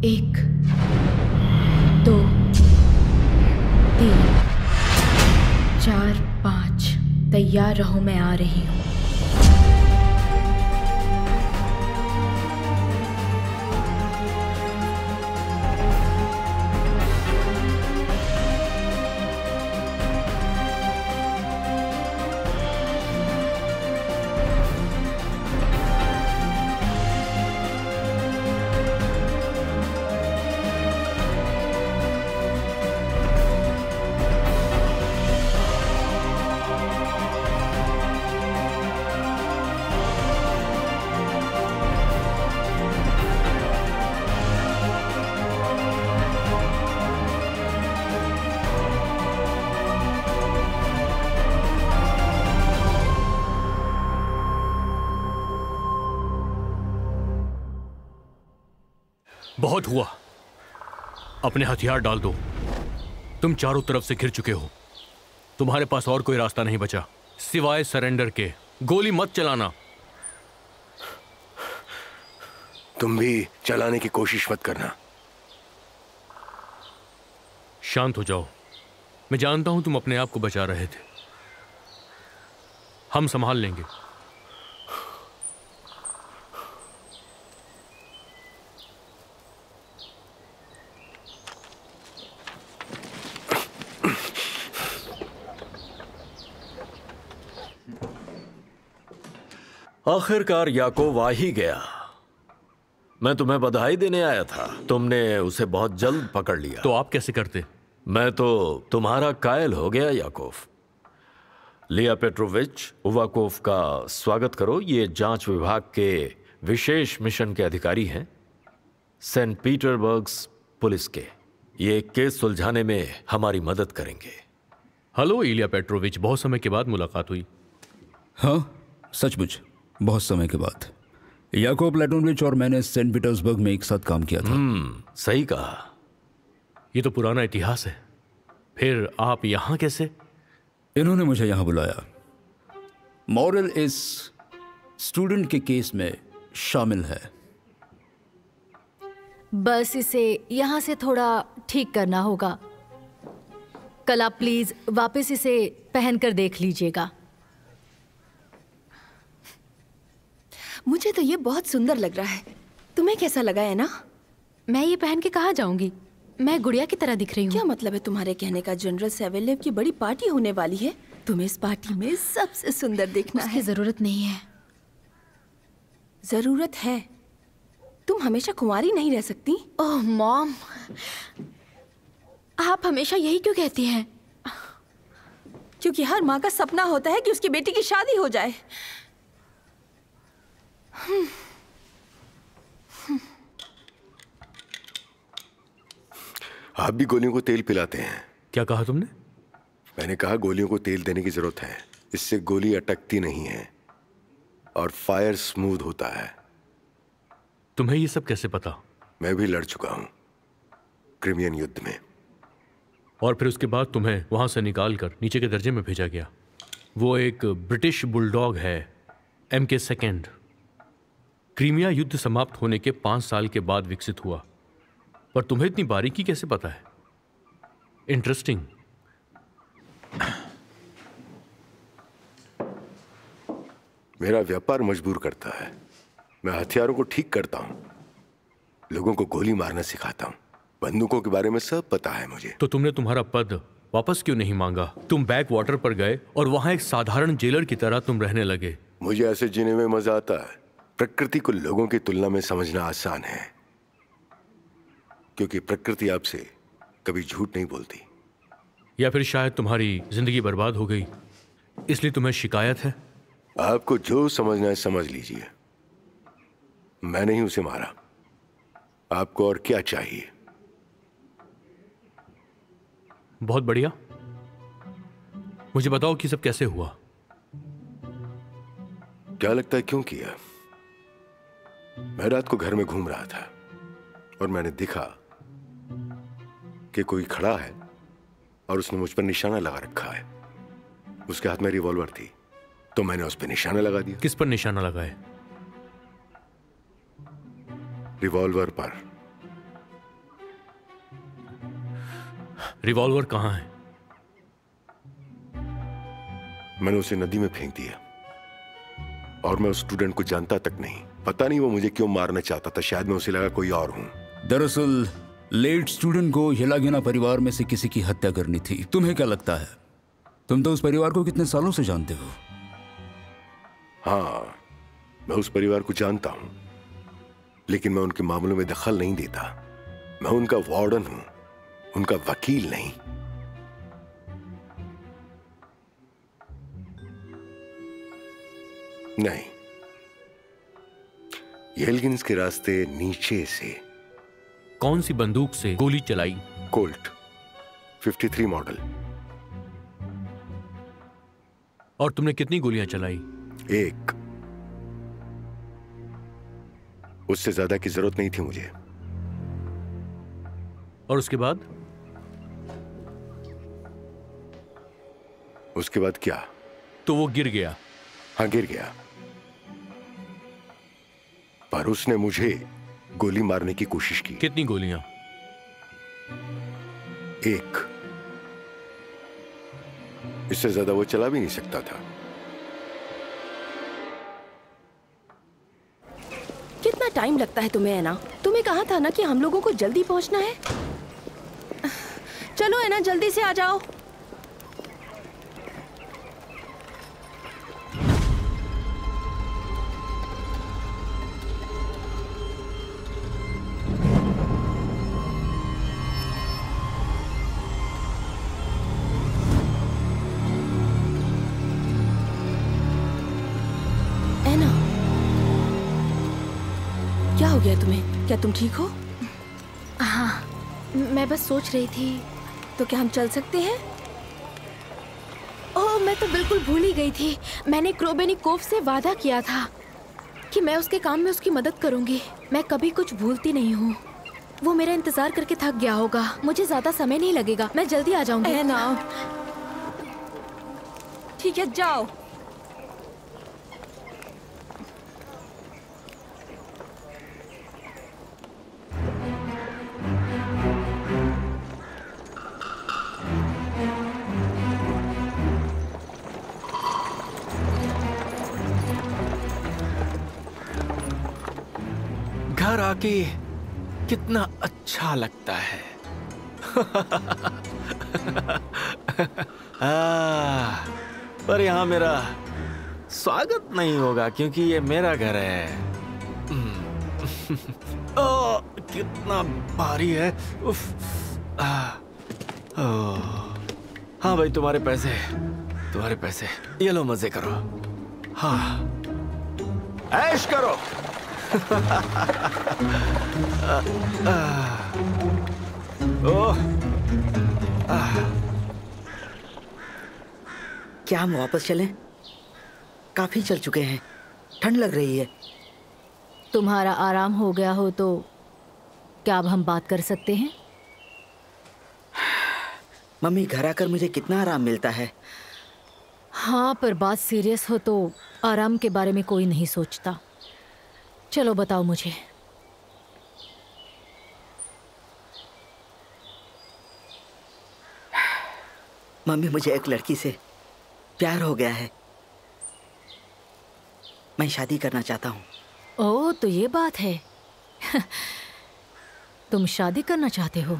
1 2 3 4 5। तैयार रहो, मैं आ रही हूँ। बहुत हुआ, अपने हथियार डाल दो। तुम चारों तरफ से घिर चुके हो, तुम्हारे पास और कोई रास्ता नहीं बचा सिवाय सरेंडर के। गोली मत चलाना। तुम भी चलाने की कोशिश मत करना। शांत हो जाओ। मैं जानता हूं तुम अपने आप को बचा रहे थे, हम संभाल लेंगे। आखिरकार याकोव आ ही गया। मैं तुम्हें बधाई देने आया था, तुमने उसे बहुत जल्द पकड़ लिया। तो आप कैसे करते? मैं तो तुम्हारा कायल हो गया याकोव। लिया पेट्रोविच, उवाकोव का स्वागत करो। ये जांच विभाग के विशेष मिशन के अधिकारी हैं, सेंट पीटर्सबर्ग पुलिस के। ये केस सुलझाने में हमारी मदद करेंगे। हेलो इलिया पेट्रोविच, बहुत समय के बाद मुलाकात हुई। हाँ, सचमुच बहुत समय के बाद। याकोव प्लेटोनविच और मैंने सेंट पीटर्सबर्ग में एक साथ काम किया था। सही कहा। ये तो पुराना इतिहास है। फिर आप यहां कैसे? इन्होंने मुझे यहां बुलाया। मॉरल इस स्टूडेंट के केस में शामिल है। बस इसे यहाँ से थोड़ा ठीक करना होगा। कल आप प्लीज वापस इसे पहनकर देख लीजिएगा। मुझे तो ये बहुत सुंदर लग रहा है। तुम्हें कैसा लगा है ना? मैं ये पहन के कहाँ जाऊंगी? मैं गुड़िया की तरह दिख रही हूँ। क्या मतलब है तुम्हारे कहने का? जनरल सेवेलेव की बड़ी पार्टी होने वाली है, तुम्हें इस पार्टी में सबसे सुंदर दिखना है। जरूरत नहीं है। जरूरत है। तुम हमेशा कुंवारी नहीं रह सकती। ओह मॉम, आप हमेशा यही क्यों कहती हैं? क्योंकि हर माँ का सपना होता है कि उसकी बेटी की शादी हो जाए। आप भी गोलियों को तेल पिलाते हैं? क्या कहा तुमने? मैंने कहा गोलियों को तेल देने की जरूरत है, इससे गोली अटकती नहीं है और फायर स्मूथ होता है। तुम्हें ये सब कैसे पता? मैं भी लड़ चुका हूं क्रिमियन युद्ध में। और फिर उसके बाद तुम्हें वहां से निकाल कर नीचे के दर्जे में भेजा गया। वो एक ब्रिटिश बुलडॉग है, MK2। क्रीमिया युद्ध समाप्त होने के 5 साल के बाद विकसित हुआ। पर तुम्हें इतनी बारीकी कैसे पता है? इंटरेस्टिंग। मेरा व्यापार मजबूर करता है। मैं हथियारों को ठीक करता हूं, लोगों को गोली मारना सिखाता हूं, बंदूकों के बारे में सब पता है मुझे। तो तुमने तुम्हारा पद वापस क्यों नहीं मांगा? तुम बैक वाटर पर गए और वहां एक साधारण जेलर की तरह तुम रहने लगे। मुझे ऐसे जीने में मजा आता है। प्रकृति को लोगों की तुलना में समझना आसान है, क्योंकि प्रकृति आपसे कभी झूठ नहीं बोलती। या फिर शायद तुम्हारी जिंदगी बर्बाद हो गई, इसलिए तुम्हें शिकायत है। आपको जो समझना है समझ लीजिए। मैंने ही उसे मारा। आपको और क्या चाहिए? बहुत बढ़िया। मुझे बताओ कि सब कैसे हुआ? क्या लगता है क्यों किया? मैं रात को घर में घूम रहा था और मैंने देखा कि कोई खड़ा है और उसने मुझ पर निशाना लगा रखा है। उसके हाथ में रिवॉल्वर थी, तो मैंने उस पर निशाना लगा दिया। किस पर निशाना लगाए? रिवॉल्वर पर। रिवॉल्वर कहाँ है? मैंने उसे नदी में फेंक दिया और मैं उस स्टूडेंट को जानता तक नहीं। पता नहीं वो मुझे क्यों मारना चाहता था, शायद मैं उसे लगा कोई और हूं। दरअसल लेट स्टूडेंट को हिलागिना परिवार में से किसी की हत्या करनी थी। तुम्हें क्या लगता है? तुम तो उस परिवार को कितने सालों से जानते हो? हाँ, मैं उस परिवार को जानता हूं, लेकिन मैं उनके मामलों में दखल नहीं देता। मैं उनका वार्डन हूं, उनका वकील नहीं। नहीं, येल्गिन्स के रास्ते नीचे से। कौन सी बंदूक से गोली चलाई? Colt 53 model. और तुमने कितनी गोलियां चलाई? एक। उससे ज्यादा की जरूरत नहीं थी मुझे। और उसके बाद? उसके बाद क्या? तो वो गिर गया। हाँ, गिर गया, पर उसने मुझे गोली मारने की कोशिश की। कितनी गोलियां? एक। इससे ज्यादा वो चला भी नहीं सकता था। कितना टाइम लगता है तुम्हें एना? तुम्हें कहा था ना कि हम लोगों को जल्दी पहुंचना है। चलो एना, जल्दी से आ जाओ। क्या हो गया तुम्हें? क्या तुम ठीक हो? हाँ, मैं बस सोच रही थी। तो क्या हम चल सकते हैं? ओह, मैं तो बिल्कुल भूल ही गई थी। मैंने क्रोबेनिकोव से वादा किया था कि मैं उसके काम में उसकी मदद करूंगी। मैं कभी कुछ भूलती नहीं हूँ। वो मेरा इंतजार करके थक गया होगा। मुझे ज्यादा समय नहीं लगेगा, मैं जल्दी आ जाऊंगी। एना, ठीक है, जाओ। घर आके कितना अच्छा लगता है। पर यहाँ मेरा स्वागत नहीं होगा क्योंकि ये मेरा घर है। ओह, कितना भारी है। उफ। हाँ भाई, तुम्हारे पैसे। ये लो, मजे करो। हाँ, ऐश करो। क्या हम वापस चलें? काफी चल चुके हैं, ठंड लग रही है। तुम्हारा आराम हो गया हो तो क्या अब हम बात कर सकते हैं? मम्मी, घर आकर मुझे कितना आराम मिलता है। हाँ, पर बात सीरियस हो तो आराम के बारे में कोई नहीं सोचता। चलो बताओ मुझे। मम्मी, मुझे एक लड़की से प्यार हो गया है। मैं शादी करना चाहता हूँ। ओह, तो ये बात है। तुम शादी करना चाहते हो?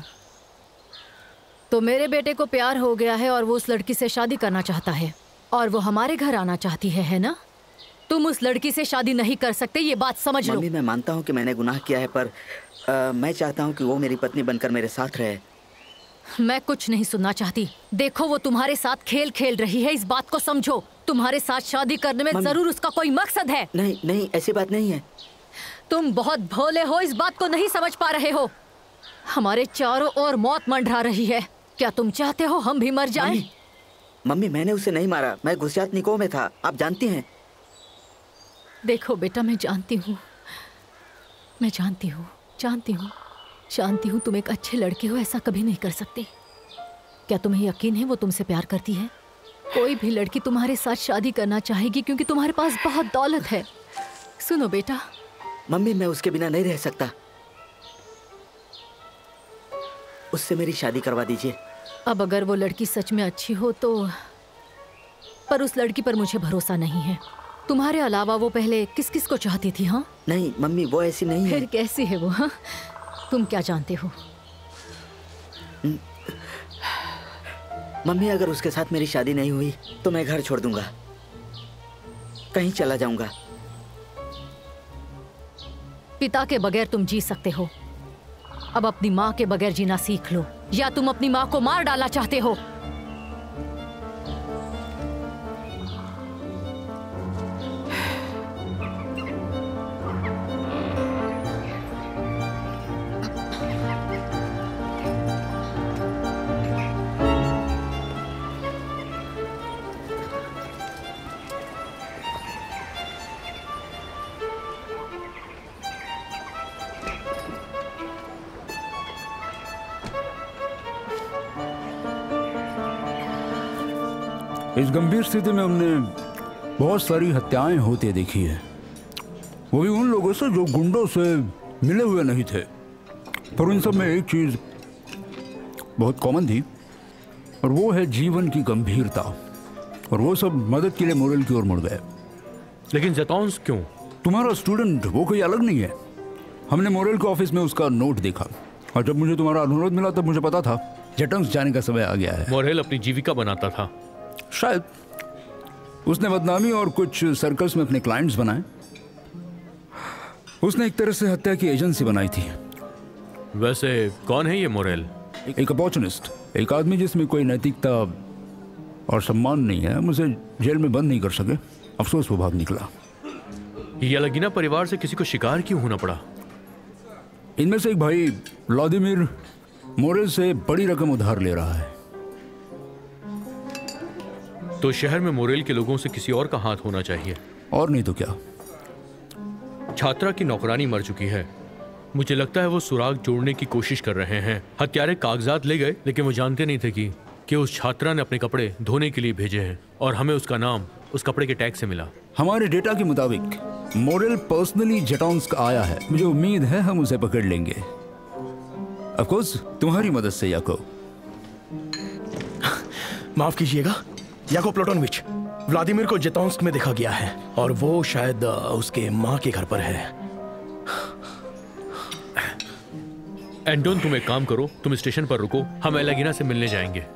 तो मेरे बेटे को प्यार हो गया है और वो उस लड़की से शादी करना चाहता है और वो हमारे घर आना चाहती है ना? तुम उस लड़की से शादी नहीं कर सकते, ये बात समझ लो। मम्मी, मैं मानता हूँ कि मैंने गुनाह किया है, पर मैं चाहता हूँ कि वो मेरी पत्नी बनकर मेरे साथ रहे। मैं कुछ नहीं सुनना चाहती। देखो, वो तुम्हारे साथ खेल खेल रही है, इस बात को समझो। तुम्हारे साथ शादी करने में जरूर उसका कोई मकसद है। नहीं नहीं, ऐसी बात नहीं है। तुम बहुत भोले हो, इस बात को नहीं समझ पा रहे हो। हमारे चारों ओर मौत मंडरा रही है। क्या तुम चाहते हो हम भी मर जाएं? मम्मी, मैंने उसे नहीं मारा। मैं गुजरात निको में था, आप जानती हैं। देखो बेटा, मैं जानती हूँ, जानती हूँ तुम एक अच्छे लड़के हो, ऐसा कभी नहीं कर सकते। क्या तुम्हें यकीन है वो तुमसे प्यार करती है? कोई भी लड़की तुम्हारे साथ शादी करना चाहेगी क्योंकि तुम्हारे पास बहुत दौलत है। सुनो बेटा। मम्मी, मैं उसके बिना नहीं रह सकता। उससे मेरी शादी करवा दीजिए। अब अगर वो लड़की सच में अच्छी हो तो, पर उस लड़की पर मुझे भरोसा नहीं है। तुम्हारे अलावा वो पहले किस किस को चाहती थी? हाँ नहीं मम्मी, वो ऐसी नहीं है। फिर कैसी है वो? हाँ, तुम क्या जानते हो? मम्मी, अगर उसके साथ मेरी शादी नहीं हुई तो मैं घर छोड़ दूंगा, कहीं चला जाऊंगा। पिता के बगैर तुम जी सकते हो, अब अपनी माँ के बगैर जीना सीख लो, या तुम अपनी माँ को मार डालना चाहते हो? इस गंभीर स्थिति में हमने बहुत सारी हत्याएं होती देखी है, वो भी उन लोगों से जो गुंडों से मिले हुए नहीं थे। पर उन सब में एक चीज बहुत कॉमन थी, और वो है जीवन की गंभीरता। और वो सब मदद के लिए मोरेल की ओर मुड़ गए। लेकिन जेटॉन्स क्यों? तुम्हारा स्टूडेंट वो कोई अलग नहीं है। हमने मोरेल के ऑफिस में उसका नोट देखा, और जब मुझे तुम्हारा अनुरोध मिला तब मुझे पता था जेटॉन्स जाने का समय आ गया है। मोरेल अपनी जीविका बनाता था। शायद उसने बदनामी और कुछ सर्कल्स में अपने क्लाइंट्स बनाए। उसने एक तरह से हत्या की एजेंसी बनाई थी। वैसे कौन है ये मोरेल? एक अपॉर्चुनिस्ट, एक आदमी जिसमें कोई नैतिकता और सम्मान नहीं है। हम उसे जेल में बंद नहीं कर सके, अफसोस वो भाग निकला। ये अलगीना परिवार से किसी को शिकार क्यों होना पड़ा? इनमें से एक भाई व्लादिमीर मोरेल से बड़ी रकम उधार ले रहा है। तो शहर में मोरेल के लोगों से किसी और का हाथ होना चाहिए। और नहीं तो क्या। छात्रा की नौकरानी मर चुकी है। मुझे लगता है वो सुराग जोड़ने की कोशिश कर रहे हैं। हत्यारे कागजात ले गए, लेकिन वो जानते नहीं थे कि उस छात्रा ने अपने कपड़े धोने के लिए भेजे हैं, और हमें उसका नाम उस कपड़े के टैग से मिला। हमारे डेटा के मुताबिक मोरेल पर्सनली जेटॉन्स्क आया है। मुझे उम्मीद है हम उसे पकड़ लेंगे, ऑफ कोर्स तुम्हारी मदद से। याकोब, माफ कीजिएगा याकोब प्लूटोनोविच, व्लादिमीर को जेटॉन्स्क में देखा गया है, और वो शायद उसके माँ के घर पर है। एंटोन, तुम एक काम करो, तुम स्टेशन पर रुको, हम एलागिना से मिलने जाएंगे।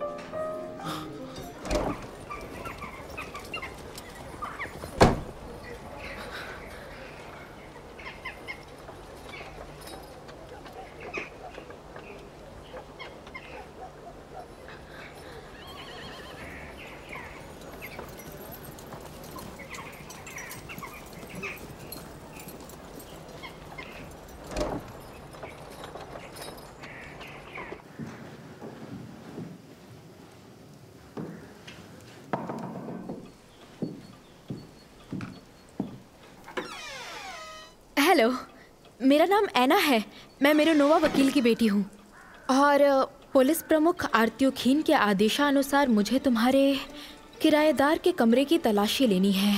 हेलो, मेरा नाम ऐना है। मैं मेरोनोवा वकील की बेटी हूँ, और पुलिस प्रमुख आर्त्योखीन के आदेशानुसार मुझे तुम्हारे किराएदार के कमरे की तलाशी लेनी है।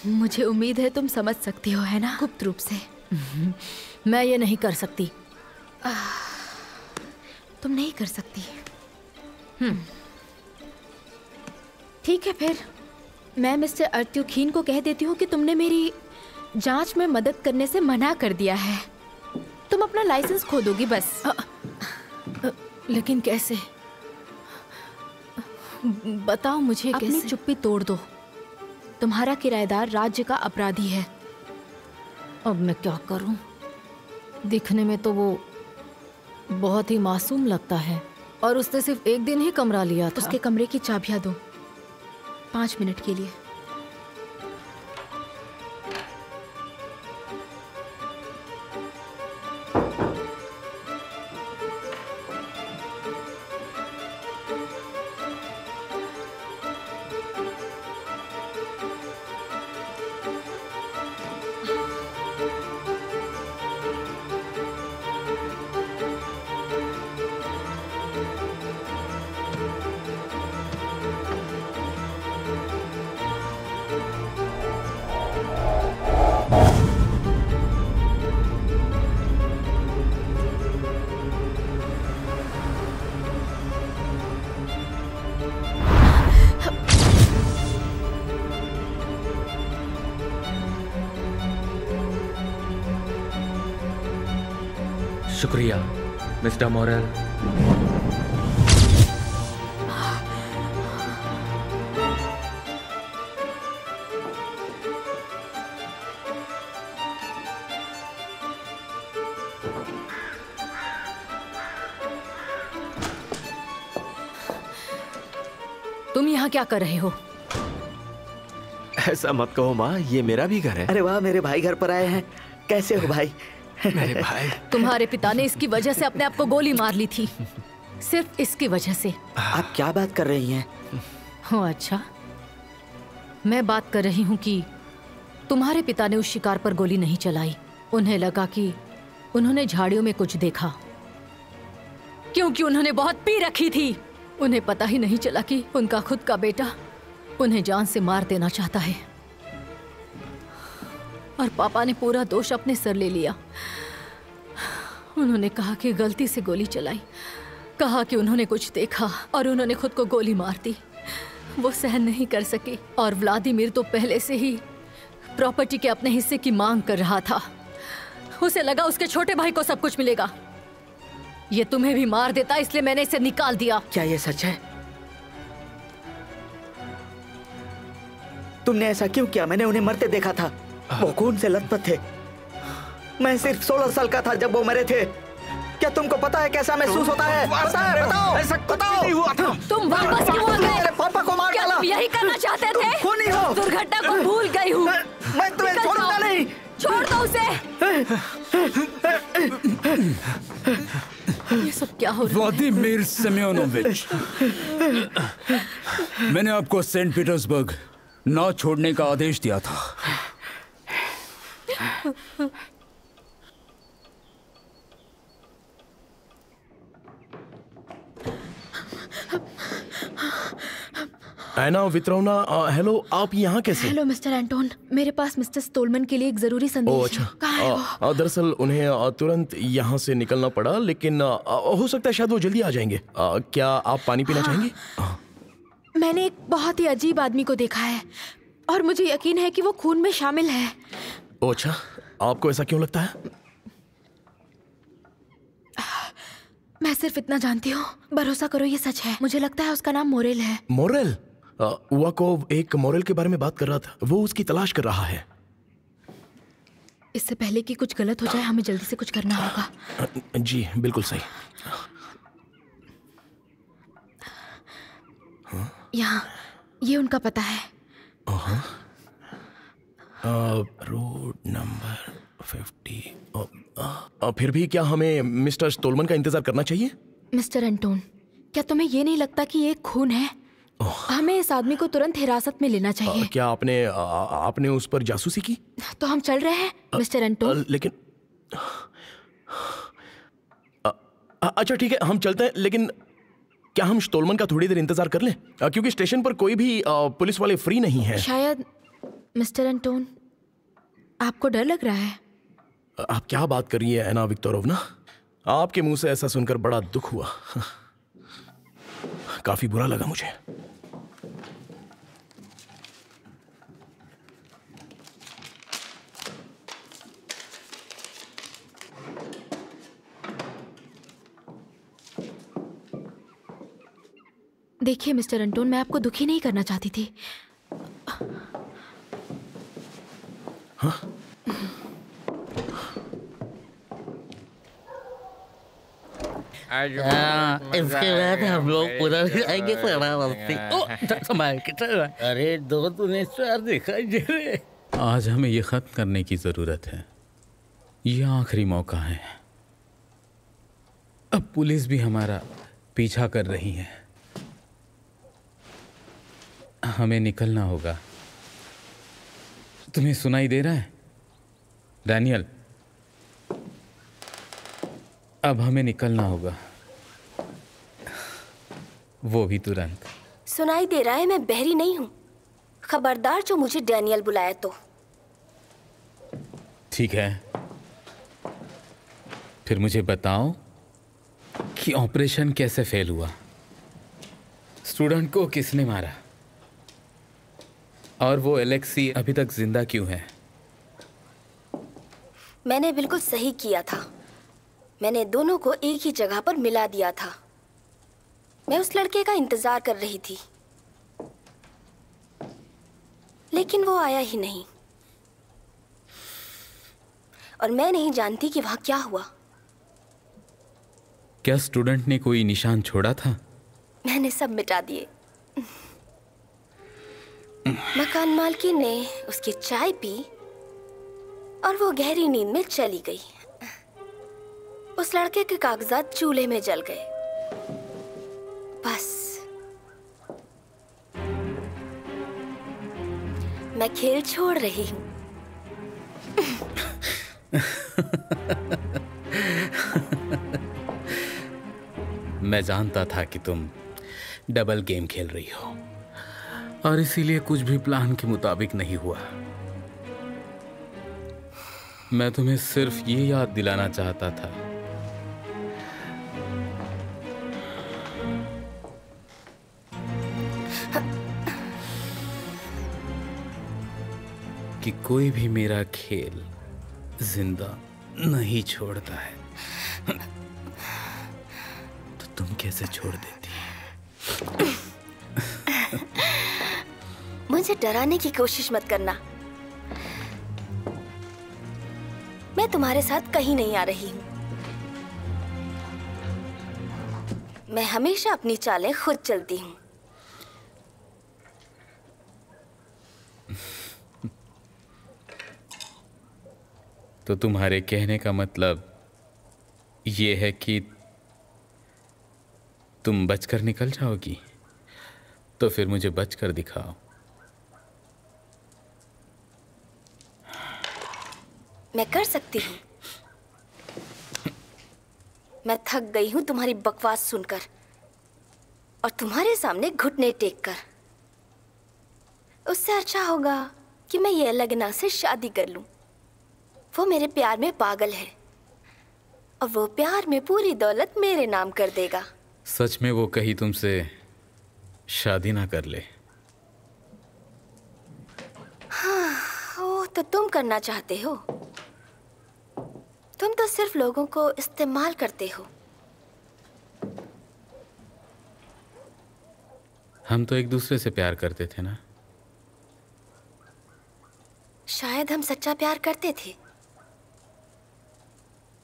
मुझे उम्मीद है तुम समझ सकती हो, है ना? गुप्त रूप से। मैं ये नहीं कर सकती। तुम नहीं कर सकती? ठीक है, फिर मैं मिस्टर आर्त्योखीन को कह देती हूँ कि तुमने मेरी जांच में मदद करने से मना कर दिया है। तुम अपना लाइसेंस खो दोगी बस। लेकिन कैसे? बताओ मुझे अपनी कैसे? चुप्पी तोड़ दो। तुम्हारा किराएदार राज्य का अपराधी है। अब मैं क्या करूं? दिखने में तो वो बहुत ही मासूम लगता है, और उसने सिर्फ एक दिन ही कमरा लिया था। उसके कमरे की चाबियां दो 5 मिनट के लिए। शुक्रिया मिस्टर मोरेल। तुम यहाँ क्या कर रहे हो? ऐसा मत कहो माँ, ये मेरा भी घर है। अरे वाह, मेरे भाई घर पर आए हैं। कैसे हो भाई? मेरे भाई। तुम्हारे पिता ने इसकी वजह से अपने आप को गोली मार ली थी, सिर्फ इसकी वजह से। आप क्या बात कर रही हैं? हो अच्छा, मैं बात कर रही हूँ कि तुम्हारे पिता ने उस शिकार पर गोली नहीं चलाई। उन्हें लगा कि उन्होंने झाड़ियों में कुछ देखा, क्योंकि उन्होंने बहुत पी रखी थी। उन्हें पता ही नहीं चला कि उनका खुद का बेटा उन्हें जान से मार देना चाहता है, और पापा ने पूरा दोष अपने सर ले लिया। उन्होंने कहा कि गलती से गोली चलाई, कहा कि उन्होंने कुछ देखा और उन्होंने खुद को गोली मार दी। वो सहन नहीं कर सकी, और व्लादिमीर तो पहले से ही प्रॉपर्टी के अपने हिस्से की मांग कर रहा था। उसे लगा उसके छोटे भाई को सब कुछ मिलेगा। ये तुम्हें भी मार देता, इसलिए मैंने इसे निकाल दिया। क्या ये सच है? तुमने ऐसा क्यों किया? मैंने उन्हें मरते देखा था। वो खून से लथपथ थे। मैं सिर्फ 16 साल का था जब वो मरे थे। क्या तुमको पता है कैसा महसूस होता है? बताओ, ऐसा कुछ नहीं हुआ था। तुम वापस क्यों आ गए? पापा को मार डाला। तुम यही करना चाहते थे? खूनी हो। दुर्घटना को भूल गई हूँ। मैं तुम्हें छोड़ूंगा नहीं। छोड़ दो उसे। ये सब क्या हो रहा है? व्लादिमीर सेमेयोनोविच, मैंने आपको सेंट पीटर्सबर्ग ना छोड़ने का आदेश दिया था। एना वित्रोवना, हेलो, आप यहाँ कैसे? हेलो मिस्टर एंटोन, मेरे पास मिस्टर स्टोलमन के लिए एक जरूरी संदेश है। कहाँ है वो? दरअसल उन्हें तुरंत यहाँ से निकलना पड़ा, लेकिन हो सकता है शायद वो जल्दी आ जाएंगे। क्या आप पानी पीना चाहेंगे? मैंने एक बहुत ही अजीब आदमी को देखा है, और मुझे यकीन है कि वो खून में शामिल है। ओह अच्छा, आपको ऐसा क्यों लगता है? मैं सिर्फ इतना जानती हूँ, भरोसा करो ये सच है। मुझे लगता है उसका नाम मोरेल है। मोरेल? उवाकोव एक मोरेल के बारे में बात कर रहा था। वो उसकी तलाश कर रहा है। इससे पहले कि कुछ गलत हो जाए, हमें जल्दी से कुछ करना होगा। जी बिल्कुल सही। यहाँ ये उनका पता है। Road number 50। फिर भी क्या हमें मिस्टर स्टोलमन का इंतजार करना चाहिए? मिस्टर एंटोन, क्या तुम्हें ये नहीं लगता कि ये एक खून है? हमें इस आदमी को तुरंत हिरासत में लेना चाहिए। क्या आपने उस पर जासूसी की? तो हम चल रहे हैं मिस्टर एंटोन। लेकिन अच्छा ठीक है, हम चलते हैं, लेकिन क्या हम स्टोलमन का थोड़ी देर इंतजार कर लें? क्योंकि स्टेशन पर कोई भी पुलिस वाले फ्री नहीं है। शायद मिस्टर एंटोन, आपको डर लग रहा है? आप क्या बात कर रही है एना विक्टोरोवना? आपके मुंह से ऐसा सुनकर बड़ा दुख हुआ। काफी बुरा लगा मुझे। देखिए मिस्टर एंटोन, मैं आपको दुखी नहीं करना चाहती थी। हाँ? इसके बाद हम लोग उधर जाएंगे शरावती। संभाल के चल। अरे दो तूने चार दिखाई दे रहे। आज हमें ये खत्म करने की जरूरत है। ये आखिरी मौका है। अब पुलिस भी हमारा पीछा कर रही है। हमें निकलना होगा। तुम्हें सुनाई दे रहा है डैनियल? अब हमें निकलना होगा, वो भी तुरंत। सुनाई दे रहा है, मैं बहरी नहीं हूँ। खबरदार जो मुझे डैनियल बुलाया तो। ठीक है, फिर मुझे बताओ कि ऑपरेशन कैसे फेल हुआ? स्टूडेंट को किसने मारा? और वो एलेक्सी अभी तक जिंदा क्यों है? मैंने बिल्कुल सही किया था। मैंने दोनों को एक ही जगह पर मिला दिया था। मैं उस लड़के का इंतजार कर रही थी, लेकिन वो आया ही नहीं। और मैं नहीं जानती कि वहां क्या हुआ। क्या स्टूडेंट ने कोई निशान छोड़ा था? मैंने सब मिटा दिए। मकान मालकिन ने उसकी चाय पी और वो गहरी नींद में चली गई। उस लड़के के कागजात चूल्हे में जल गए। बस मैं खेल छोड़ रही हूँ। मैं जानता था कि तुम डबल गेम खेल रही हो और इसीलिए कुछ भी प्लान के मुताबिक नहीं हुआ। मैं तुम्हें सिर्फ ये याद दिलाना चाहता था कि कोई भी मेरा खेल जिंदा नहीं छोड़ता है, तो तुम कैसे छोड़ देती? मुझे डराने की कोशिश मत करना। मैं तुम्हारे साथ कहीं नहीं आ रही हूं। मैं हमेशा अपनी चालें खुद चलती हूं। तो तुम्हारे कहने का मतलब ये है कि तुम बचकर निकल जाओगी? तो फिर मुझे बचकर दिखाओ। मैं कर सकती हूँ। मैं थक गई हूँ तुम्हारी बकवास सुनकर और तुम्हारे सामने घुटने टेक कर। उससे अच्छा होगा कि मैं ये लगना से शादी कर लूं। वो मेरे प्यार में पागल है और वो प्यार में पूरी दौलत मेरे नाम कर देगा। सच में वो कहीं तुमसे शादी ना कर ले? हाँ, वो तो तुम करना चाहते हो। तुम तो सिर्फ लोगों को इस्तेमाल करते हो। हम तो एक दूसरे से प्यार करते थे ना? शायद हम सच्चा प्यार करते थे,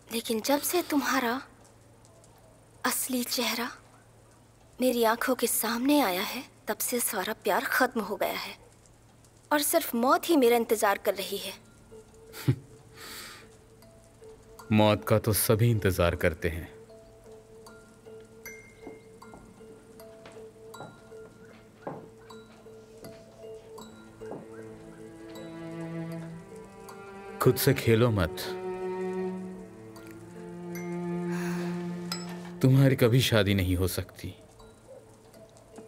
लेकिन जब से तुम्हारा असली चेहरा मेरी आंखों के सामने आया है, तब से सारा प्यार खत्म हो गया है और सिर्फ मौत ही मेरा इंतजार कर रही है। मौत का तो सभी इंतजार करते हैं। खुद से खेलो मत। तुम्हारी कभी शादी नहीं हो सकती।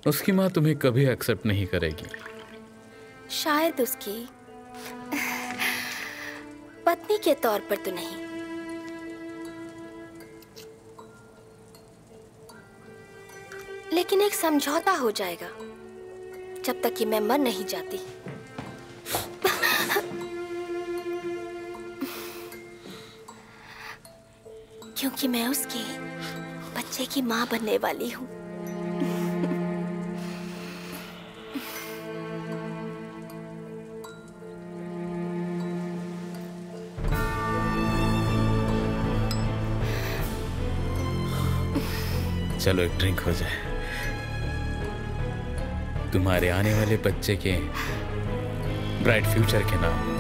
उसकी माँ तुम्हें कभी एक्सेप्ट नहीं करेगी। शायद उसकी पत्नी के तौर पर तो नहीं, लेकिन एक समझौता हो जाएगा जब तक कि मैं मर नहीं जाती। क्योंकि मैं उसके बच्चे की मां बनने वाली हूं। चलो एक ड्रिंक हो जाए, तुम्हारे आने वाले बच्चे के ब्राइट फ्यूचर के नाम।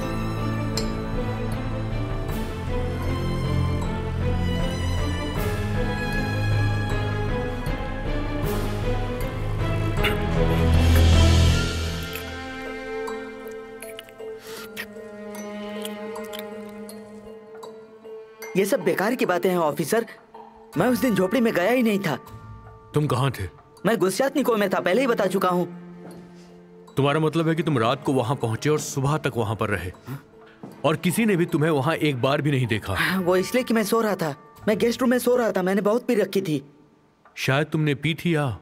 ये सब बेकार की बातें हैं ऑफिसर। मैं उस दिन झोपड़ी में गया ही नहीं था। तुम कहाँ थे? मैं गुस्सातनिको में था, पहले ही बता चुका हूँ। तुम्हारा मतलब है कि तुम रात को वहां पहुंचे और सुबह तक वहां पर रहे और किसी ने भी तुम्हें वहां एक बार भी नहीं देखा? वो इसलिए कि मैं सो रहा था। मैं गेस्ट रूम में सो रहा था। मैंने बहुत पी रखी थी। शायद तुमने पी थी या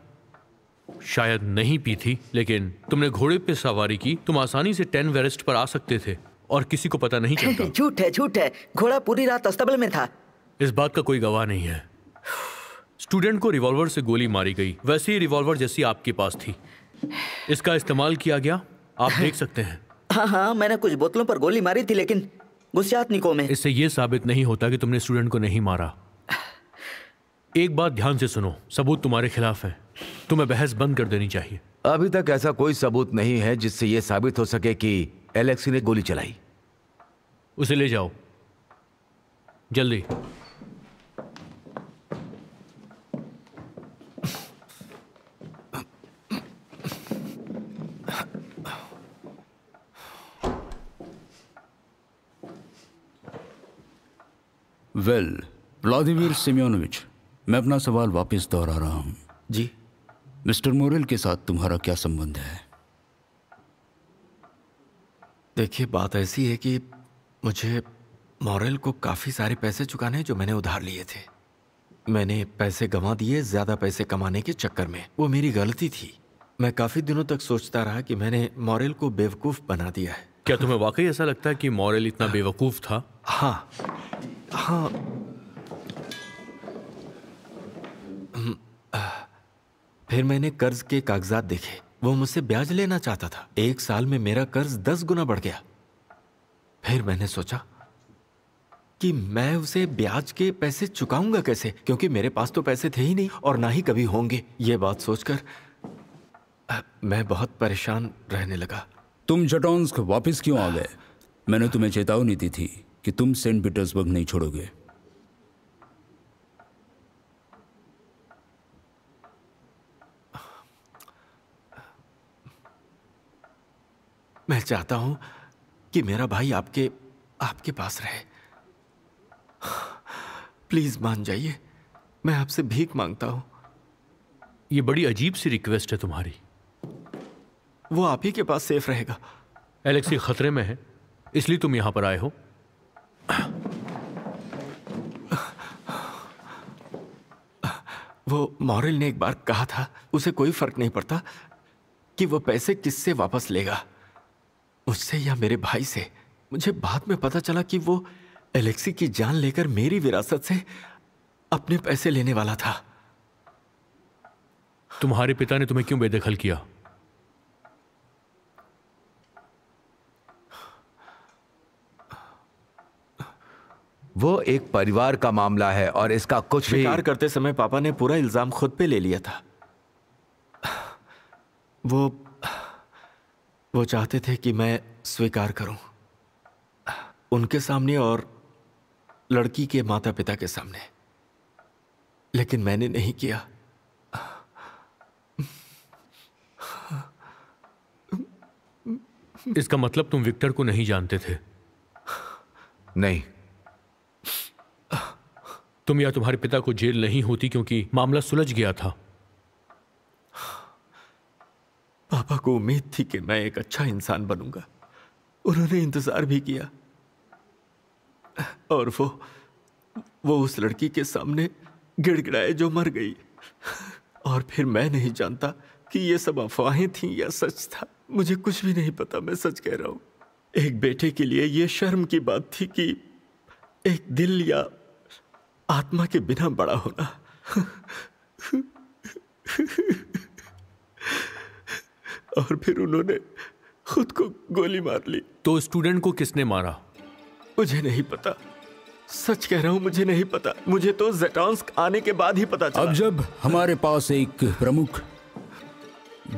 शायद नहीं पी थी, लेकिन तुमने घोड़े पे सवारी की। तुम आसानी से 10 वेरेस्ट पर आ सकते थे और किसी को पता नहीं चलता। झूठ है, झूठ है। घोड़ा पूरी रात अस्तबल में था। इस बात का कोई गवाह नहीं है। स्टूडेंट को रिवॉल्वर से गोली मारी गई, वैसे ही रिवॉल्वर जैसी आपके पास थी, इसका इस्तेमाल किया गया, आप देख सकते हैं। हाँ, मैंने कुछ बोतलों पर गोली मारी थी, लेकिन गुस्सातनिकों में। इससे यह साबित नहीं होता कि तुमने स्टूडेंट को नहीं मारा। एक बात ध्यान से सुनो, सबूत तुम्हारे खिलाफ है, तुम्हें बहस बंद कर देनी चाहिए। अभी तक ऐसा कोई सबूत नहीं है जिससे यह साबित हो सके कि एलेक्सी ने गोली चलाई। उसे ले जाओ जल्दी। व्लादिमीर सिमियोनोविच, मैं अपना सवाल वापस दोहरा रहा हूं। जी। मिस्टर मोरेल के साथ तुम्हारा क्या संबंध है? देखिए, बात ऐसी है कि मुझे मोरेल को काफ़ी सारे पैसे चुकाने जो मैंने उधार लिए थे। मैंने पैसे गंवा दिए ज़्यादा पैसे कमाने के चक्कर में। वो मेरी गलती थी। मैं काफ़ी दिनों तक सोचता रहा कि मैंने मोरेल को बेवकूफ़ बना दिया है। क्या तुम्हें वाकई ऐसा लगता है कि मोरेल इतना बेवकूफ़ था? हाँ। फिर मैंने कर्ज के कागजात देखे, वो मुझसे ब्याज लेना चाहता था। 1 साल में मेरा कर्ज 10 गुना बढ़ गया। फिर मैंने सोचा कि मैं उसे ब्याज के पैसे चुकाऊंगा कैसे, क्योंकि मेरे पास तो पैसे थे ही नहीं और ना ही कभी होंगे। ये बात सोचकर मैं बहुत परेशान रहने लगा। तुम जटोन्स्क वापस क्यों आ गए? मैंने तुम्हें चेतावनी दी थी कि तुम सेंट पीटर्सबर्ग नहीं छोड़ोगे। मैं चाहता हूं कि मेरा भाई आपके पास रहे। प्लीज मान जाइए, मैं आपसे भीख मांगता हूं। ये बड़ी अजीब सी रिक्वेस्ट है तुम्हारी। वो आप ही के पास सेफ रहेगा। एलेक्सी खतरे में है, इसलिए तुम यहां पर आए हो। वो मोरेल ने एक बार कहा था, उसे कोई फर्क नहीं पड़ता कि वो पैसे किससे वापस लेगा, मुझसे या मेरे भाई से। मुझे बाद में पता चला कि वो एलेक्सी की जान लेकर मेरी विरासत से अपने पैसे लेने वाला था। तुम्हारे पिता ने तुम्हें क्यों बेदखल किया? वो एक परिवार का मामला है और इसका कुछ भी। स्वीकार करते समय पापा ने पूरा इल्जाम खुद पे ले लिया था। वो चाहते थे कि मैं स्वीकार करूं, उनके सामने और लड़की के माता पिता के सामने, लेकिन मैंने नहीं किया। इसका मतलब तुम विक्टर को नहीं जानते थे? नहीं। तुम या तुम्हारे पिता को जेल नहीं होती क्योंकि मामला सुलझ गया था। पापा को उम्मीद थी कि मैं एक अच्छा इंसान बनूंगा। उन्होंने इंतजार भी किया और वो उस लड़की के सामने गिड़गिड़ाए जो मर गई। और फिर मैं नहीं जानता कि ये सब अफवाहें थीं या सच था। मुझे कुछ भी नहीं पता, मैं सच कह रहा हूं। एक बेटे के लिए ये शर्म की बात थी कि एक दिल या आत्मा के बिना बड़ा होना। और फिर उन्होंने खुद को गोली मार ली। तो स्टूडेंट को किसने मारा? मुझे नहीं पता, सच कह रहा हूं, मुझे नहीं पता। मुझे तो जटोन्स्क आने के बाद ही पता चला। अब जब हमारे पास एक प्रमुख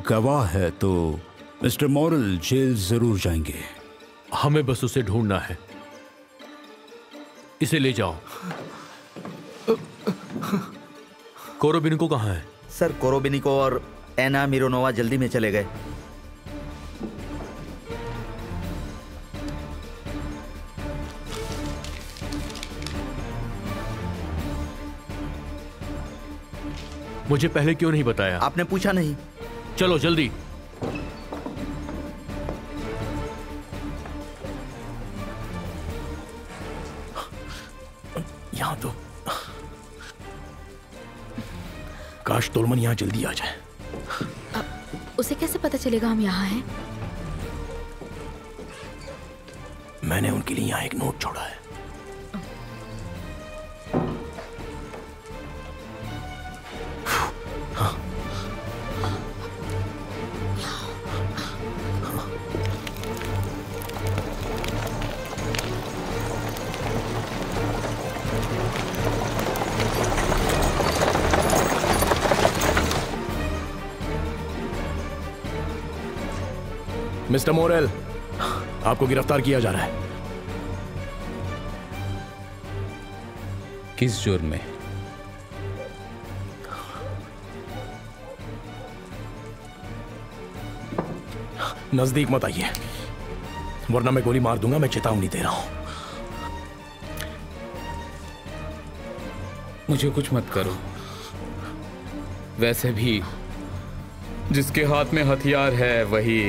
गवाह है तो मिस्टर मोरेल जेल जरूर जाएंगे। हमें बस उसे ढूंढना है। इसे ले जाओ। कोरोबिनिको कहाँ है? सर, कोरोबिनिको और एना मिरोनोवा जल्दी में चले गए। मुझे पहले क्यों नहीं बताया? आपने पूछा नहीं। चलो जल्दी। यहां तो काश तोलमन यहां जल्दी आ जाए। उसे कैसे पता चलेगा हम यहाँ हैं? मैंने उनके लिए यहाँ एक नोट छोड़ा है। मिस्टर मोरेल, आपको गिरफ्तार किया जा रहा है। किस जुर्म में? नजदीक मत आइए, वरना मैं गोली मार दूंगा। मैं चेतावनी दे रहा हूं। मुझे कुछ मत करो। वैसे भी जिसके हाथ में हथियार है वही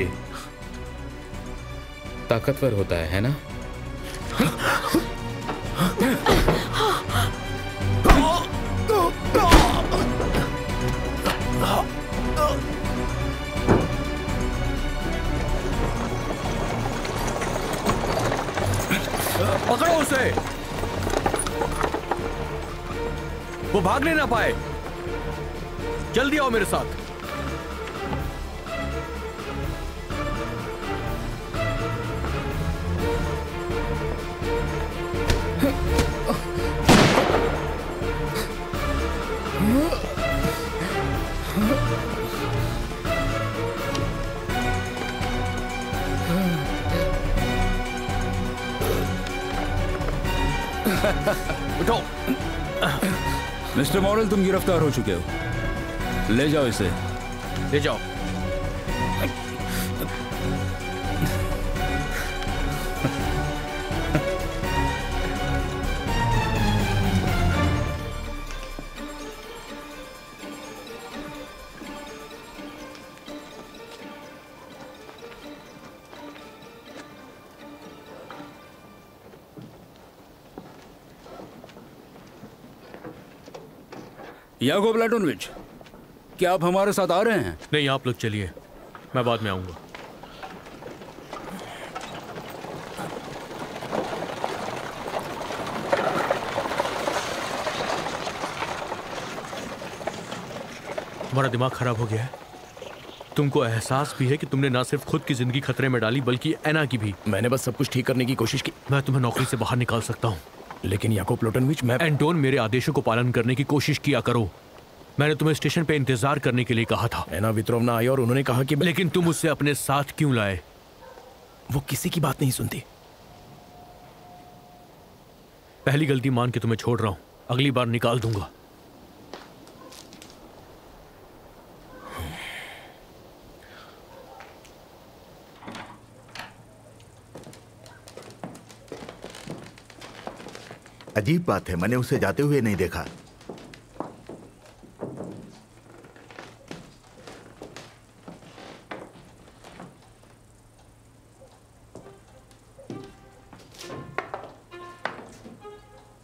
ताकतवर होता है ना? पकड़ो उसे, वो भागने ना पाए। जल्दी आओ मेरे साथ। उठो। मिस्टर मॉरल, तुम गिरफ्तार हो चुके हो। ले जाओ इसे। ले जाओ। याकोब प्लेटोनोविच, क्या आप हमारे साथ आ रहे हैं? नहीं, आप लोग चलिए, मैं बाद में आऊंगा। तुम्हारा दिमाग खराब हो गया है? तुमको एहसास भी है कि तुमने ना सिर्फ खुद की जिंदगी खतरे में डाली बल्कि एना की भी। मैंने बस सब कुछ ठीक करने की कोशिश की। मैं तुम्हें नौकरी से बाहर निकाल सकता हूँ, लेकिन याकोब प्लेटोनोविच, मैं एंटोन, मेरे आदेशों को पालन करने की कोशिश किया करो। मैंने तुम्हें स्टेशन पे इंतजार करने के लिए कहा था। एना वित्रोवना आई और उन्होंने कहा कि लेकिन तुम उसे अपने साथ क्यों लाए? वो किसी की बात नहीं सुनती। पहली गलती मान के तुम्हें छोड़ रहा हूं, अगली बार निकाल दूंगा। अजीब बात है, मैंने उसे जाते हुए नहीं देखा।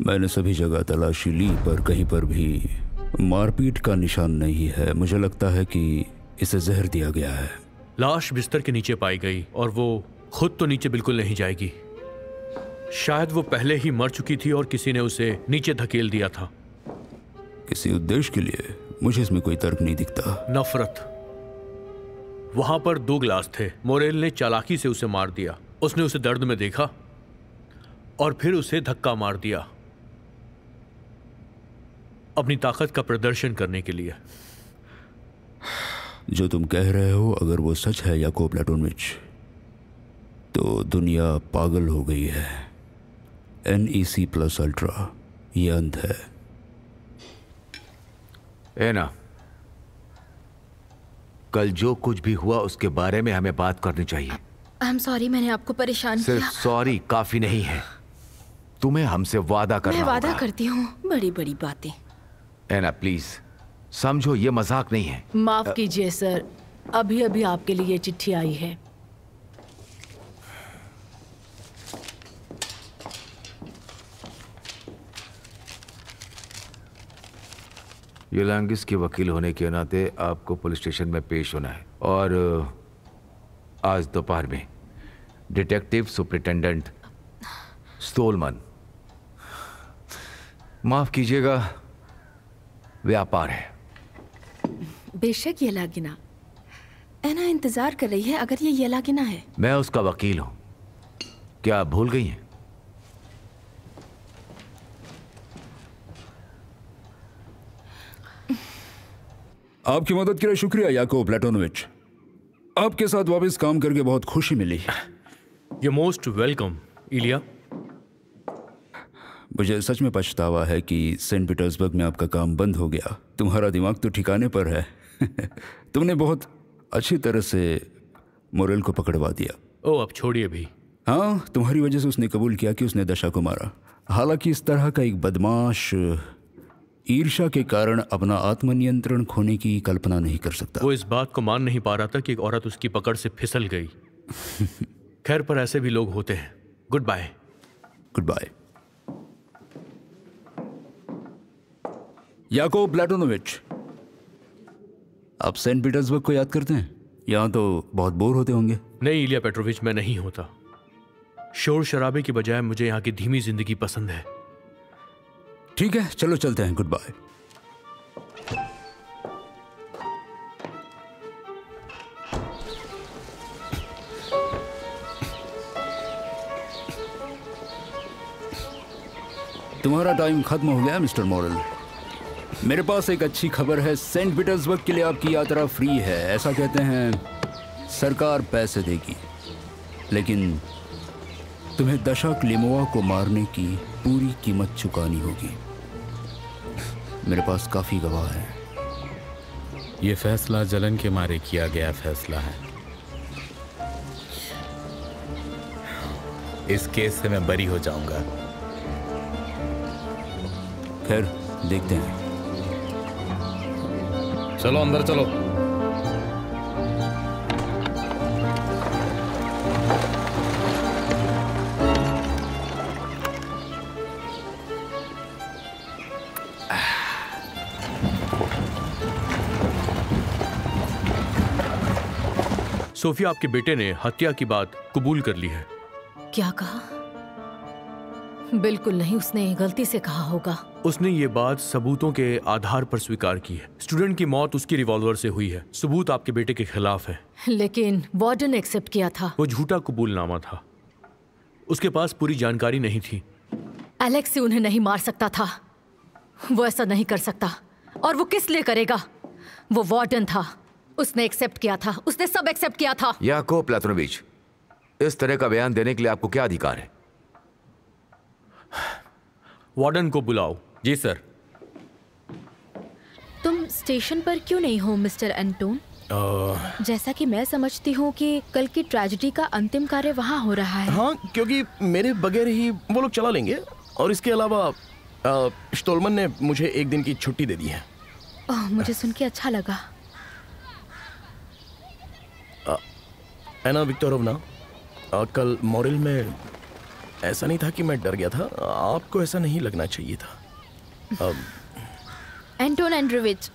मैंने सभी जगह तलाशी ली पर कहीं पर भी मारपीट का निशान नहीं है। मुझे लगता है कि इसे जहर दिया गया है। लाश बिस्तर के नीचे पाई गई और वो खुद तो नीचे बिल्कुल नहीं जाएगी। शायद वो पहले ही मर चुकी थी और किसी ने उसे नीचे धकेल दिया था। किसी उद्देश्य के लिए। मुझे इसमें कोई तर्क नहीं दिखता। नफरत। वहां पर 2 गिलास थे। मोरेल ने चालाकी से उसे मार दिया। उसने उसे दर्द में देखा और फिर उसे धक्का मार दिया, अपनी ताकत का प्रदर्शन करने के लिए। जो तुम कह रहे हो अगर वो सच है याकोब प्लेटोनोविच, तो दुनिया पागल हो गई है। NEC प्लस अल्ट्रा, ये अंत है। एना, कल जो कुछ भी हुआ उसके बारे में हमें बात करनी चाहिए। आई एम सॉरी, मैंने आपको परेशान किया। सिर्फ सॉरी काफी नहीं है, तुम्हें हमसे वादा करना मैं वादा होगा। करती हूँ। बड़ी बड़ी बातें। एना प्लीज समझो, ये मजाक नहीं है। माफ कीजिए सर, अभी अभी आपके लिए ये चिट्ठी आई है। योलांगिस के वकील होने के नाते आपको पुलिस स्टेशन में पेश होना है और आज दोपहर में डिटेक्टिव सुपरिटेंडेंट स्टोलमन, माफ कीजिएगा, व्यापार है। बेशक येलागिना। एना इंतजार कर रही है। अगर ये येलागिना है। मैं उसका वकील हूं, क्या आप भूल गई हैं? आपकी मदद के लिए शुक्रिया याकोब प्लेटोनोविच। आपके साथ वापस काम करके बहुत खुशी मिली। यू मोस्ट वेलकम इलिया। मुझे सच में पछतावा है कि सेंट पीटर्सबर्ग में आपका काम बंद हो गया। तुम्हारा दिमाग तो ठिकाने पर है। तुमने बहुत अच्छी तरह से मोरेल को पकड़वा दिया। ओ अब छोड़िए भी। हाँ, तुम्हारी वजह से उसने कबूल किया कि उसने दशा को मारा। हालांकि इस तरह का एक बदमाश ईर्ष्या के कारण अपना आत्मनियंत्रण खोने की कल्पना नहीं कर सकता। वो इस बात को मान नहीं पा रहा था कि एक औरत उसकी पकड़ से फिसल गई। खैर, पर ऐसे भी लोग होते हैं। Goodbye. Goodbye. Yakov Platonovich, आप सेंट पीटर्सबर्ग को याद करते हैं? यहाँ तो बहुत बोर होते होंगे। नहीं इलिया पेट्रोविच, मैं नहीं होता। शोर शराबे की बजाय मुझे यहाँ की धीमी जिंदगी पसंद है। ठीक है, चलो चलते हैं। Good bye. तुम्हारा टाइम खत्म हो गया मिस्टर मॉरल। मेरे पास एक अच्छी खबर है। सेंट पीटर्सबर्ग के लिए आपकी यात्रा फ्री है। ऐसा कहते हैं सरकार पैसे देगी, लेकिन तुम्हें दशा क्लेमोवा को मारने की पूरी कीमत चुकानी होगी। मेरे पास काफी गवाह हैं। ये फैसला जलन के मारे किया गया फैसला है। इस केस से मैं बरी हो जाऊंगा। खैर, देखते हैं। चलो अंदर चलो। सोफिया, आपके बेटे ने हत्या की बात कबूल कर ली है। क्या कहा? बिल्कुल नहीं, उसने गलती से कहा होगा। उसने ये बात सबूतों के आधार पर स्वीकार की है। स्टूडेंट की मौत उसकी रिवॉल्वर से हुई है। सबूत आपके बेटे के खिलाफ है। लेकिन वार्डन ने एक्सेप्ट किया था। वो झूठा कबूलनामा था। उसके पास पूरी जानकारी नहीं थी। एलेक्सी उन्हें नहीं मार सकता था। वो ऐसा नहीं कर सकता। और वो किस लिए करेगा? वो वार्डन था। उसने एक्सेप्ट किया था। उसने सब एक्सेप्ट किया था। याकोब प्लेटोनोविच, इस तरह का बयान देने के लिए आपको क्या अधिकार है? वार्डन को बुलाओ। जी सर। तुम स्टेशन पर क्यों नहीं हो मिस्टर एंटोन? जैसा कि मैं समझती हूँ कि कल की ट्रेजेडी का अंतिम कार्य वहाँ हो रहा है। हाँ, क्योंकि मेरे बगैर ही वो लोग चला लेंगे। और इसके अलावा स्टोलमन ने मुझे एक दिन की छुट्टी दे दी है। मुझे सुन के अच्छा लगा। एना विक्टोरोवना, कल मॉरल में ऐसा नहीं था कि मैं डर गया था। आपको ऐसा नहीं लगना चाहिए था। एंटोन एंड्रोविच,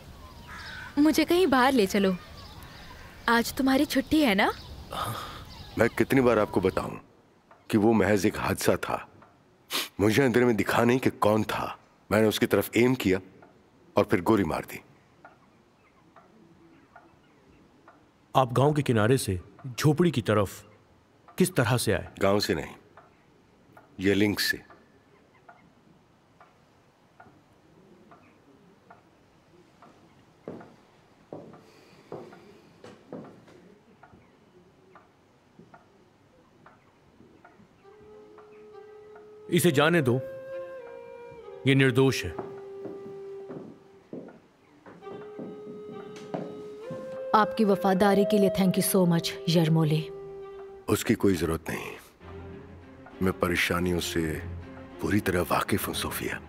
मुझे कहीं बाहर ले चलो। आज तुम्हारी छुट्टी है ना? मैं कितनी बार आपको बताऊं कि वो महज एक हादसा था। मुझे अंदर में दिखा नहीं कि कौन था। मैंने उसकी तरफ एम किया और फिर गोली मार दी। आप गांव के किनारे से झोपड़ी की तरफ किस तरह से आए? गांव से नहीं, ये लिंक से। इसे जाने दो, ये निर्दोष है। आपकी वफादारी के लिए थैंक यू सो मच यरमोले। उसकी कोई जरूरत नहीं। मैं परेशानियों से पूरी तरह वाकिफ हूं सोफिया।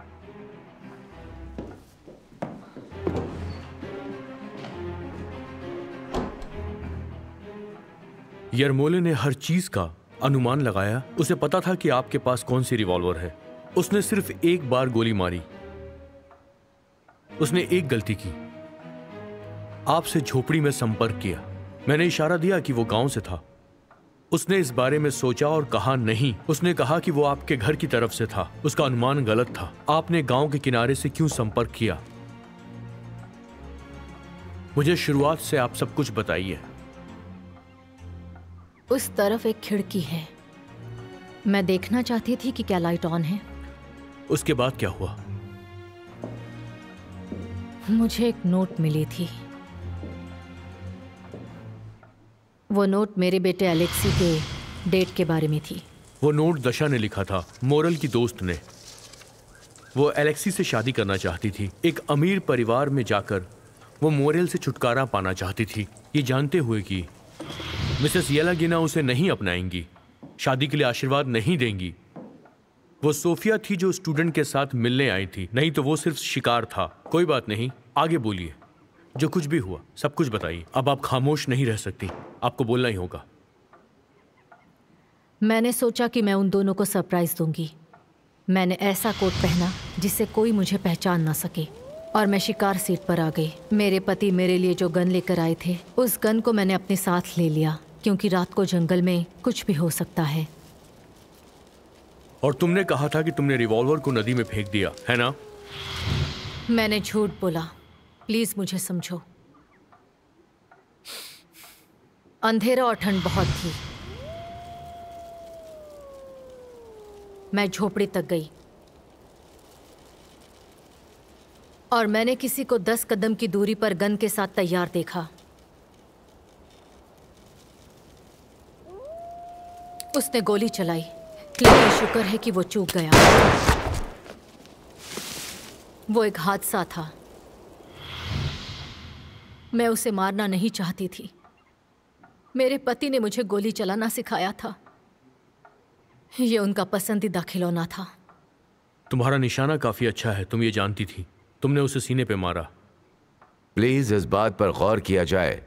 यरमोले ने हर चीज का अनुमान लगाया। उसे पता था कि आपके पास कौन सी रिवॉल्वर है। उसने सिर्फ एक बार गोली मारी। उसने एक गलती की, आपसे झोपड़ी में संपर्क किया। मैंने इशारा दिया कि वो गांव से था। उसने इस बारे में सोचा और कहा नहीं। उसने कहा कि वो आपके घर की तरफ से था। उसका अनुमान गलत था। आपने गांव के किनारे से क्यों संपर्क किया? मुझे शुरुआत से आप सब कुछ बताइए। उस तरफ एक खिड़की है। मैं देखना चाहती थी कि क्या लाइट ऑन है। उसके बाद क्या हुआ? मुझे एक नोट मिली थी। वो नोट मेरे बेटे एलेक्सी के डेट के बारे में थी। वो नोट दशा ने लिखा था, मोरल की दोस्त ने। वो एलेक्सी से शादी करना चाहती थी। एक अमीर परिवार में जाकर वो मोरल से छुटकारा पाना चाहती थी, ये जानते हुए कि मिसेस येलागिना उसे नहीं अपनाएंगी, शादी के लिए आशीर्वाद नहीं देंगी। वो सोफिया थी जो स्टूडेंट के साथ मिलने आई थी, नहीं तो वो सिर्फ शिकार था। कोई बात नहीं, आगे बोलिए, जो कुछ भी हुआ सब कुछ बताइए। अब आप खामोश नहीं रह सकती, आपको बोलना ही होगा। मैंने सोचा कि मैं उन दोनों को सरप्राइज दूंगी। मैंने ऐसा कोट पहना जिससे कोई मुझे पहचान ना सके और मैं शिकार सीट पर आ गई। मेरे पति मेरे लिए जो गन लेकर आए थे, उस गन को मैंने अपने साथ ले लिया, क्योंकि रात को जंगल में कुछ भी हो सकता है। और तुमने कहा था कि तुमने रिवॉल्वर को नदी में फेंक दिया, है ना? मैंने झूठ बोला, प्लीज मुझे समझो। अंधेरा और ठंड बहुत थी। मैं झोपड़ी तक गई और मैंने किसी को 10 कदम की दूरी पर गन के साथ तैयार देखा। उसने गोली चलाई, लेकिन शुक्र है कि वो चूक गया। वो एक हादसा था। मैं उसे मारना नहीं चाहती थी। मेरे पति ने मुझे गोली चलाना सिखाया था। ये उनका पसंदीदा खिलौना था। तुम्हारा निशाना काफी अच्छा है, तुम ये जानती थी। तुमने उसे सीने पे मारा। प्लीज इस बात पर गौर किया जाए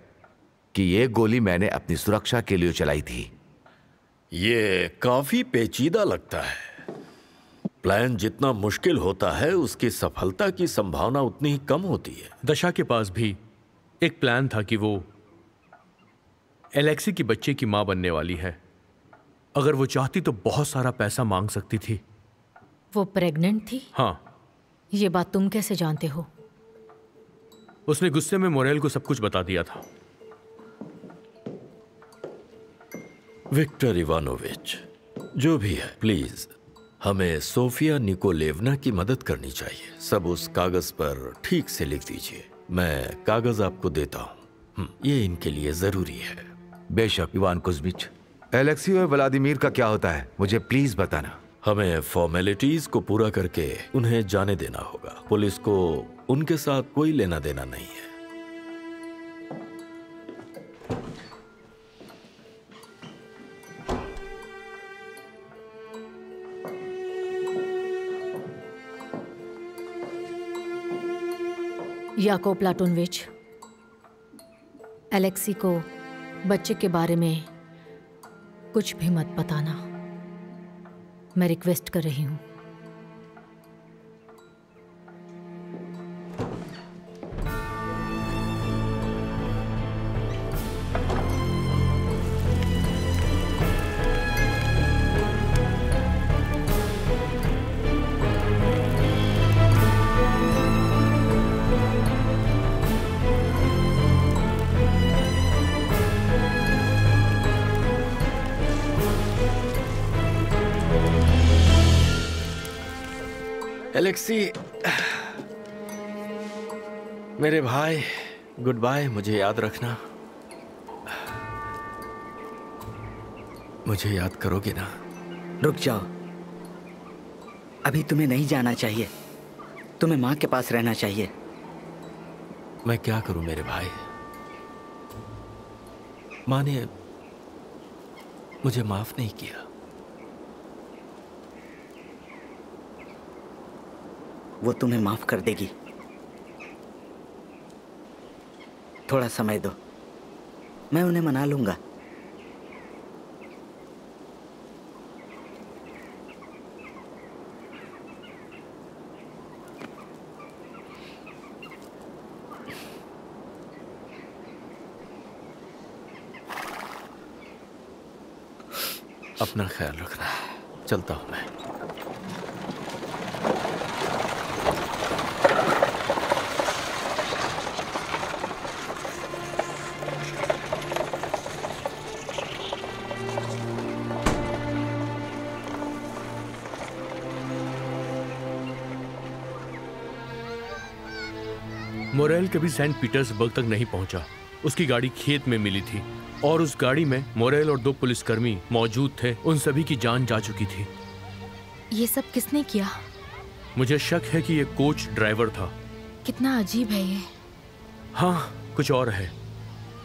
कि ये गोली मैंने अपनी सुरक्षा के लिए चलाई थी। ये काफी पेचीदा लगता है। प्लान जितना मुश्किल होता है, उसकी सफलता की संभावना उतनी ही कम होती है। दशा के पास भी एक प्लान था कि वो एलेक्सी की बच्चे की मां बनने वाली है। अगर वो चाहती तो बहुत सारा पैसा मांग सकती थी। वो प्रेग्नेंट थी? हाँ। ये बात तुम कैसे जानते हो? उसने गुस्से में मोरेल को सब कुछ बता दिया था। विक्टर इवानोविच, जो भी है, प्लीज हमें सोफिया निकोलेवना की मदद करनी चाहिए। सब उस कागज पर ठीक से लिख दीजिए। मैं कागज आपको देता हूँ, ये इनके लिए जरूरी है। बेशक इवान कुज़्मिच। एलेक्सी और व्लादिमीर का क्या होता है, मुझे प्लीज बताना। हमें फॉर्मेलिटीज को पूरा करके उन्हें जाने देना होगा। पुलिस को उनके साथ कोई लेना देना नहीं है। याकोब प्लाटोनविच, एलेक्सी को बच्चे के बारे में कुछ भी मत बताना। मैं रिक्वेस्ट कर रही हूं। एलेक्सी, मेरे भाई, गुड बाय। मुझे याद रखना। मुझे याद करोगे ना? रुक जाओ, अभी तुम्हें नहीं जाना चाहिए। तुम्हें माँ के पास रहना चाहिए। मैं क्या करूं मेरे भाई? माँ ने मुझे माफ नहीं किया। वो तुम्हें माफ कर देगी। थोड़ा समय दो, मैं उन्हें मना लूंगा। अपना ख्याल रखना। चलता हूं मैं। मोरेल कभी सेंट पीटर्सबर्ग तक नहीं पहुंचा। उसकी गाड़ी खेत में मिली थी और उस गाड़ी में मोरेल और 2 पुलिसकर्मी मौजूद थे। उन सभी की जान जा चुकी थी। ये सब किसने किया? मुझे शक है कि ये कोच ड्राइवर था। कितना अजीब है ये। हाँ, कुछ और है।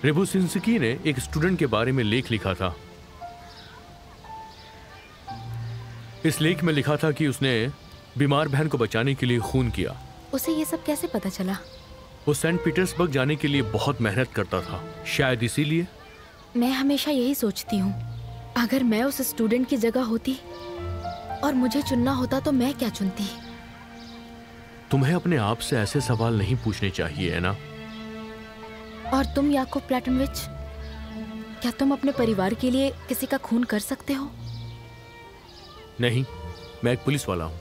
रेबुसिंस्की ने एक स्टूडेंट के बारे में लेख लिखा था। इस लेख में लिखा था कि उसने बीमार बहन को बचाने के लिए खून किया। उसे ये सब कैसे पता चला? वो सेंट पीटर्सबर्ग जाने के लिए बहुत मेहनत करता था, शायद इसीलिए। मैं हमेशा यही सोचती हूँ, अगर मैं उस स्टूडेंट की जगह होती और मुझे चुनना होता तो मैं क्या चुनती? तुम्हें अपने आप से ऐसे सवाल नहीं पूछने चाहिए, है ना? और तुम याकूब प्लेटनविच, क्या तुम अपने परिवार के लिए किसी का खून कर सकते हो? नहीं, मैं एक पुलिस वाला हूँ।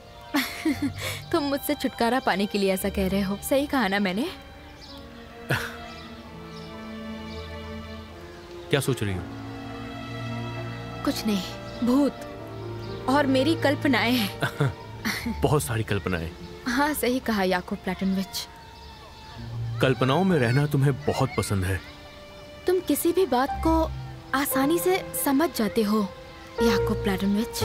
तुम मुझसे छुटकारा पाने के लिए ऐसा कह रहे हो। सही कहा ना मैंने? क्या सोच रही हो? कुछ नहीं, भूत और मेरी कल्पनाएं हैं। बहुत सारी कल्पनाएं। हाँ, सही कहा याकूब प्लेटनविच। कल्पनाओं में रहना तुम्हें बहुत पसंद है। तुम किसी भी बात को आसानी से समझ जाते हो याकूब प्लेटनविच।